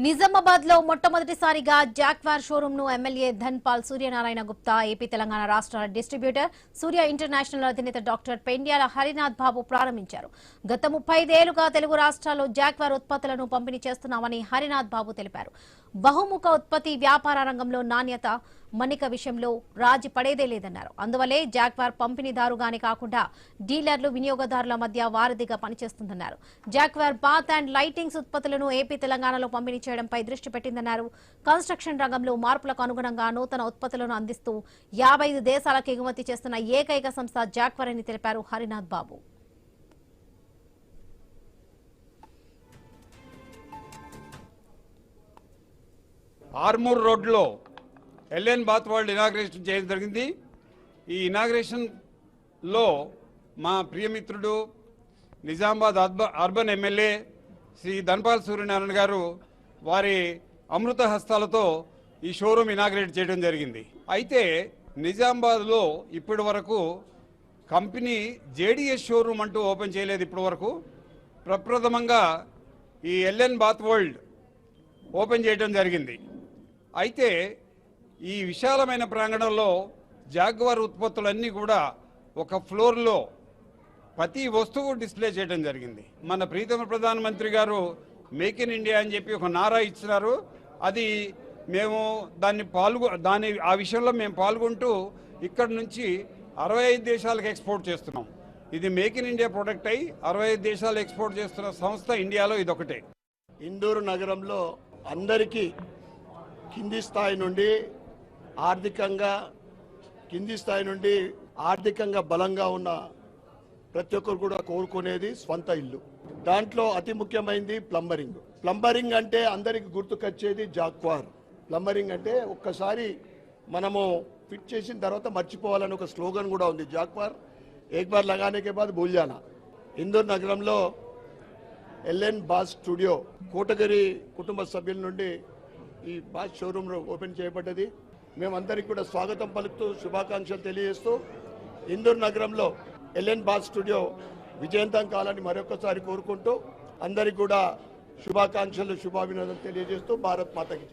నిజామాబాద్ లో మొట్టమొదటిసారిగా Jaquar showroom ను ఎమ్మెల్యే ధన్పాల్ సూర్యనారాయణ గుప్తా ఏపీ తెలంగాణ రాష్ట్రాల డిస్ట్రిబ్యూటర్ సూర్య ఇంటర్నేషనల్ అధినేత డాక్టర్ పెండ్యాల హరినాథ్ బాబు ప్రారంభించారు. గత 35 ఏళ్లుగా తెలుగు రాష్ట్రాల్లో జాక్వార్ ఉత్పత్తులను పంపిణీ చేస్తున్నామని హరినాథ్ బాబు తెలిపారు. బహుముఖ ఉత్పత్తి వ్యాపార రంగంలో నాణ్యత మన్నిక విషయంలో రాజీ పడేదే లేదన్నారు. అందువల్లే జాక్వార్ పంపిణీదారుగానే కాకుండా డీలర్లు వినియోగదారుల మధ్య వారధిగా పనిచేస్తుందన్నారు. జాక్వార్ బాత్ అండ్ లైటింగ్స్ ఉత్పత్తులను ఏపీ తెలంగాణలో పంపిణీ చేయడంపై దృష్టి పెట్టిందన్నారు. కన్స్ట్రక్షన్ రంగంలో మార్పులకు అనుగుణంగా నూతన ఉత్పత్తులను అందిస్తూ 55 దేశాలకు ఎగుమతి చేస్తున్న ఏకైక సంస్థ జాక్వార్ అని తెలిపారు హరినాథ్ బాబు. ఆర్మూర్ రోడ్లో ఎల్ఎన్ బాత్ వరల్డ్ ఇనాగ్రేషన్ చేయడం జరిగింది. ఈ ఇనాగ్రేషన్లో మా ప్రియమిత్రుడు నిజామాబాద్ అర్బన్ ఎమ్మెల్యే శ్రీ ధన్పాల్ సూర్యనారాయణ గారు వారి అమృత హస్తాలతో ఈ షోరూమ్ ఇనాగ్రేట్ చేయడం జరిగింది. అయితే నిజామాబాద్లో ఇప్పటి వరకు కంపెనీ జేడీఎస్ షోరూమ్ అంటూ ఓపెన్ చేయలేదు. ఇప్పటి వరకు ప్రప్రథమంగా ఈ ఎల్ఎన్ బాత్ వరల్డ్ ఓపెన్ చేయడం జరిగింది. అయితే ఈ విశాలమైన ప్రాంగణంలో జాగ్వార్ ఉత్పత్తులన్నీ కూడా ఒక ఫ్లోర్లో ప్రతి వస్తువు డిస్ప్లే చేయడం జరిగింది. మన ప్రీతమ ప్రధానమంత్రి గారు మేక్ ఇన్ ఇండియా అని చెప్పి ఒక నారా ఇచ్చినారు. అది మేము ఆ విషయంలో మేము పాల్గొంటూ ఇక్కడ నుంచి 65 దేశాలకు ఎక్స్పోర్ట్ చేస్తున్నాం. ఇది మేక్ ఇన్ ఇండియా ప్రొడక్ట్ అయి 65 దేశాలు ఎక్స్పోర్ట్ చేస్తున్న సంస్థ ఇండియాలో ఇదొకటే. ఇందూరు నగరంలో అందరికీ కింది స్థాయి నుండి ఆర్థికంగా బలంగా ఉన్న ప్రతి ఒక్కరు కూడా కోరుకునేది స్వంత ఇల్లు. దాంట్లో అతి ముఖ్యమైనది ప్లంబరింగ్ అంటే అందరికి గుర్తుకొచ్చేది జాక్వార్. ప్లంబరింగ్ అంటే ఒక్కసారి మనము ఫిట్ చేసిన తర్వాత మర్చిపోవాలని ఒక స్లోగన్ కూడా ఉంది, జాక్వార్ ఏక్ బార్ లగానే కే బాద్ భూల్ జానా. ఇందూరు నగరంలో ఎల్ఎన్ బాస్ స్టూడియో కోటగిరి కుటుంబ సభ్యుల నుండి ఈ బాస్ షోరూమ్ ఓపెన్ చేయబడ్డది. మేమందరికీ కూడా స్వాగతం పలుకుతూ శుభాకాంక్షలు తెలియజేస్తూ ఇందూరు నగరంలో ఎల్ఎన్ బాస్ స్టూడియో విజయవంతం కావాలని మరొకసారి కోరుకుంటూ అందరికీ కూడా శుభాకాంక్షలు శుభాభినందనలు తెలియజేస్తూ భారత్ మాతకి